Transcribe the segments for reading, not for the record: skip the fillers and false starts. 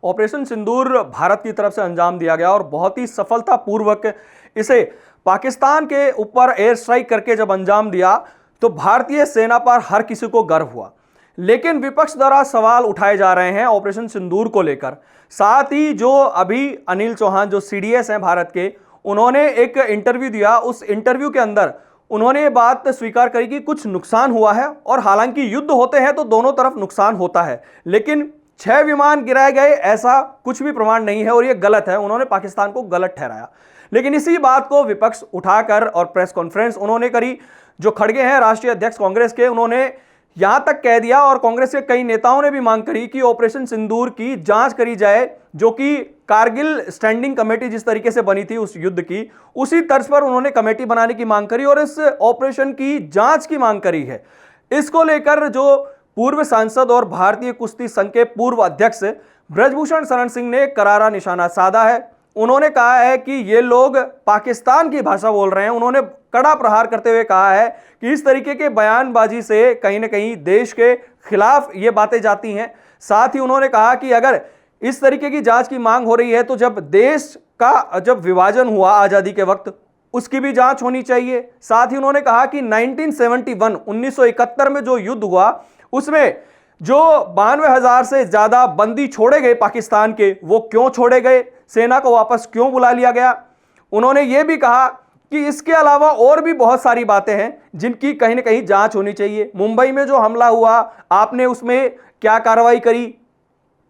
Operation सिंदूर भारत की तरफ से अंजाम दिया गया और बहुत ही सफलतापूर्वक इसे पाकिस्तान के ऊपर एयर स्ट्राइक करके जब अंजाम दिया तो भारतीय सेना पर हर किसी को गर्व हुआ। लेकिन विपक्ष द्वारा सवाल उठाए जा रहे हैं ऑपरेशन सिंदूर को लेकर। साथ ही जो अभी अनिल चौहान जो सीडीएस हैं भारत के, उन्होंने एक इंटरव्यू दिया। उस इंटरव्यू के अंदर उन्होंने ये बात स्वीकार करी कि कुछ नुकसान हुआ है और हालांकि युद्ध होते हैं तो दोनों तरफ नुकसान होता है, लेकिन 6 विमान गिराए गए ऐसा कुछ भी प्रमाण नहीं है और यह गलत है। उन्होंने पाकिस्तान को गलत ठहराया। लेकिन इसी बात को विपक्ष उठाकर और प्रेस कॉन्फ्रेंस उन्होंने करी। जो खड़गे हैं राष्ट्रीय अध्यक्ष कांग्रेस के, उन्होंने यहां तक कह दिया और कांग्रेस के कई नेताओं ने भी मांग करी कि ऑपरेशन सिंदूर की जांच करी जाए, जो कि कारगिल स्टैंडिंग कमेटी जिस तरीके से बनी थी उस युद्ध की, उसी तर्ज पर उन्होंने कमेटी बनाने की मांग करी और इस ऑपरेशन की जांच की मांग करी है। इसको लेकर जो पूर्व सांसद और भारतीय कुश्ती संघ के पूर्व अध्यक्ष ब्रजभूषण शरण सिंह ने करारा निशाना साधा है। उन्होंने कहा है कि ये लोग पाकिस्तान की भाषा बोल रहे हैं। उन्होंने कड़ा प्रहार करते हुए कहा है कि इस तरीके के बयानबाजी से कहीं ना कहीं देश के खिलाफ ये बातें जाती हैं। साथ ही उन्होंने कहा कि अगर इस तरीके की जांच की मांग हो रही है तो जब देश का जब विभाजन हुआ आजादी के वक्त, उसकी भी जांच होनी चाहिए। साथ ही उन्होंने कहा कि 1971 में जो युद्ध हुआ उसमें जो 92,000 से ज्यादा बंदी छोड़े गए पाकिस्तान के, वो क्यों छोड़े गए, सेना को वापस क्यों बुला लिया गया। उन्होंने ये भी कहा कि इसके अलावा और भी बहुत सारी बातें हैं जिनकी कहीं ना कहीं जांच होनी चाहिए। मुंबई में जो हमला हुआ, आपने उसमें क्या कार्रवाई करी,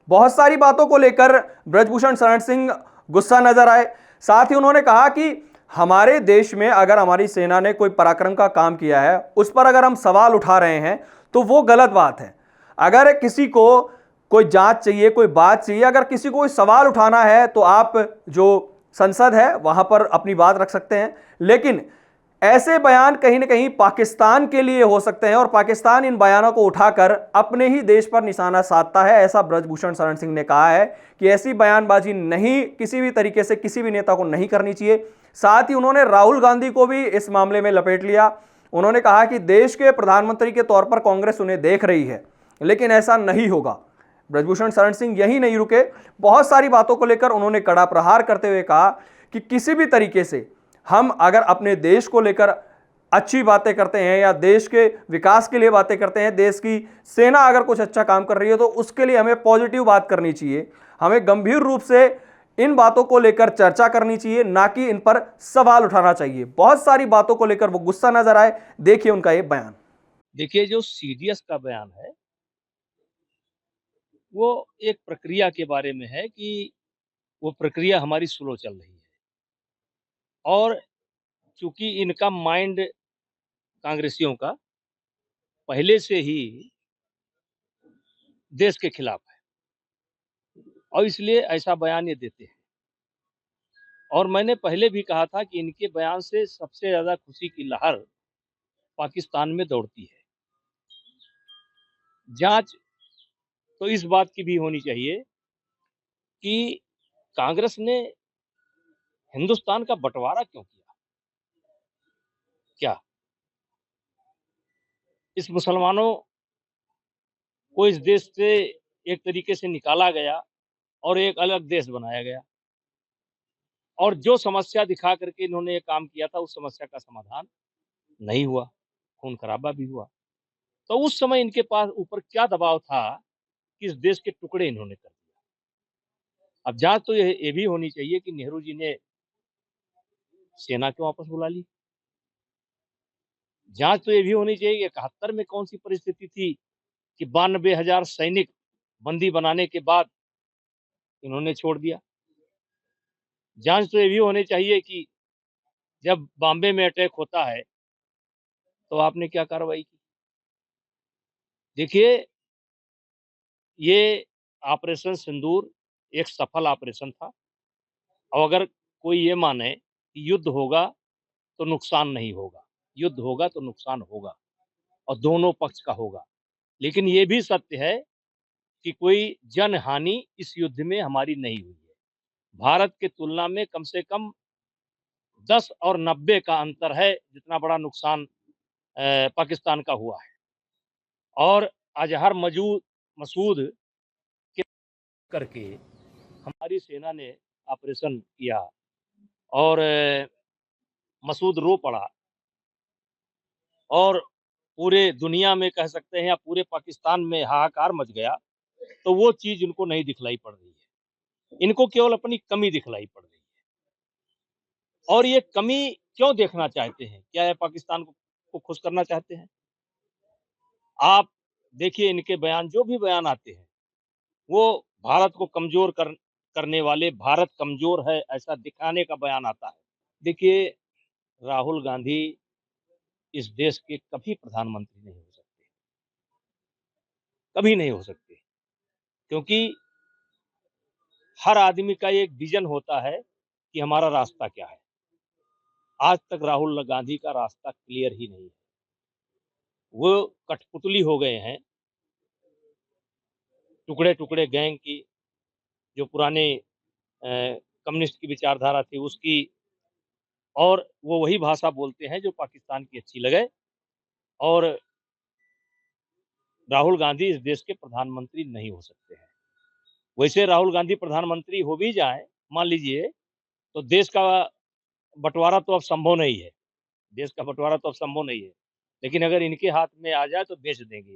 बहुत सारी बातों को लेकर ब्रजभूषण शरण सिंह गुस्सा नजर आए। साथ ही उन्होंने कहा कि हमारे देश में अगर हमारी सेना ने कोई पराक्रम का काम किया है, उस पर अगर हम सवाल उठा रहे हैं तो वो गलत बात है। अगर किसी को कोई जांच चाहिए, कोई बात चाहिए, अगर किसी को कोई सवाल उठाना है तो आप जो संसद है वहां पर अपनी बात रख सकते हैं। लेकिन ऐसे बयान कहीं ना कहीं पाकिस्तान के लिए हो सकते हैं और पाकिस्तान इन बयानों को उठाकर अपने ही देश पर निशाना साधता है। ऐसा ब्रजभूषण शरण सिंह ने कहा है कि ऐसी बयानबाजी नहीं, किसी भी तरीके से किसी भी नेता को नहीं करनी चाहिए। साथ ही उन्होंने राहुल गांधी को भी इस मामले में लपेट लिया। उन्होंने कहा कि देश के प्रधानमंत्री के तौर पर कांग्रेस उन्हें देख रही है, लेकिन ऐसा नहीं होगा। ब्रजभूषण शरण सिंह यही नहीं रुके, बहुत सारी बातों को लेकर उन्होंने कड़ा प्रहार करते हुए कहा कि किसी भी तरीके से हम अगर अपने देश को लेकर अच्छी बातें करते हैं या देश के विकास के लिए बातें करते हैं, देश की सेना अगर कुछ अच्छा काम कर रही है तो उसके लिए हमें पॉजिटिव बात करनी चाहिए। हमें गंभीर रूप से इन बातों को लेकर चर्चा करनी चाहिए, ना कि इन पर सवाल उठाना चाहिए। बहुत सारी बातों को लेकर वो गुस्सा नजर आए। देखिए उनका ये बयान। देखिए, जो सीडीएस का बयान है वो एक प्रक्रिया के बारे में है कि वो प्रक्रिया हमारी स्लो चल रही है और चूंकि इनका माइंड कांग्रेसियों का पहले से ही देश के खिलाफ है और इसलिए ऐसा बयान ये देते हैं। और मैंने पहले भी कहा था कि इनके बयान से सबसे ज्यादा खुशी की लहर पाकिस्तान में दौड़ती है। जांच तो इस बात की भी होनी चाहिए कि कांग्रेस ने हिंदुस्तान का बंटवारा क्यों किया। क्या इस मुसलमानों को इस देश से एक तरीके से निकाला गया और एक अलग देश बनाया गया और जो समस्या दिखा करके इन्होंने ये काम किया था उस समस्या का समाधान नहीं हुआ, खून खराबा भी हुआ। तो उस समय इनके पास ऊपर क्या दबाव था कि इस देश के टुकड़े इन्होंने कर दिया। अब जांच तो ये भी होनी चाहिए कि नेहरू जी ने सेना क्यों वापस बुला ली। जांच तो ये भी होनी चाहिए कि 71 में कौन सी परिस्थिति थी कि 92,000 सैनिक बंदी बनाने के बाद इन्होंने छोड़ दिया। जांच तो ये भी होनी चाहिए कि जब बॉम्बे में अटैक होता है तो आपने क्या कार्रवाई की। देखिए, ये ऑपरेशन सिंदूर एक सफल ऑपरेशन था और अगर कोई ये माने कि युद्ध होगा तो नुकसान नहीं होगा, युद्ध होगा तो नुकसान होगा और दोनों पक्ष का होगा। लेकिन ये भी सत्य है कि कोई जनहानि इस युद्ध में हमारी नहीं हुई है। भारत की तुलना में कम से कम 10 और 90 का अंतर है जितना बड़ा नुकसान पाकिस्तान का हुआ है। और अजहर मसूद के करके हमारी सेना ने ऑपरेशन किया और मसूद रो पड़ा और पूरे दुनिया में कह सकते हैं या पूरे पाकिस्तान में हाहाकार मच गया, तो वो चीज़ उनको नहीं दिखलाई पड़ रही है। इनको केवल अपनी कमी दिखलाई पड़ रही है और ये कमी क्यों देखना चाहते हैं? क्या ये पाकिस्तान को खुश करना चाहते हैं? आप देखिए इनके बयान जो भी बयान आते हैं, वो भारत को कमज़ोर करने वाले, भारत कमज़ोर है ऐसा दिखाने का बयान आता है। देखिए, राहुल गांधी इस देश के कभी प्रधानमंत्री नहीं हो सकते, कभी नहीं हो सकते, क्योंकि हर आदमी का एक विज़न होता है कि हमारा रास्ता क्या है। आज तक राहुल गांधी का रास्ता क्लियर ही नहीं है। वो कठपुतली हो गए हैं, टुकड़े-टुकड़े गैंग की, जो पुराने कम्युनिस्ट की विचारधारा थी उसकी और वो वही भाषा बोलते हैं जो पाकिस्तान की अच्छी लगे और राहुल गांधी इस देश के प्रधानमंत्री नहीं हो सकते हैं। वैसे राहुल गांधी प्रधानमंत्री हो भी जाएँ, मान लीजिए, तो देश का बँटवारा तो अब संभव नहीं है। देश का बँटवारा तो अब संभव नहीं है। लेकिन अगर इनके हाथ में आ जाए तो बेच देंगे।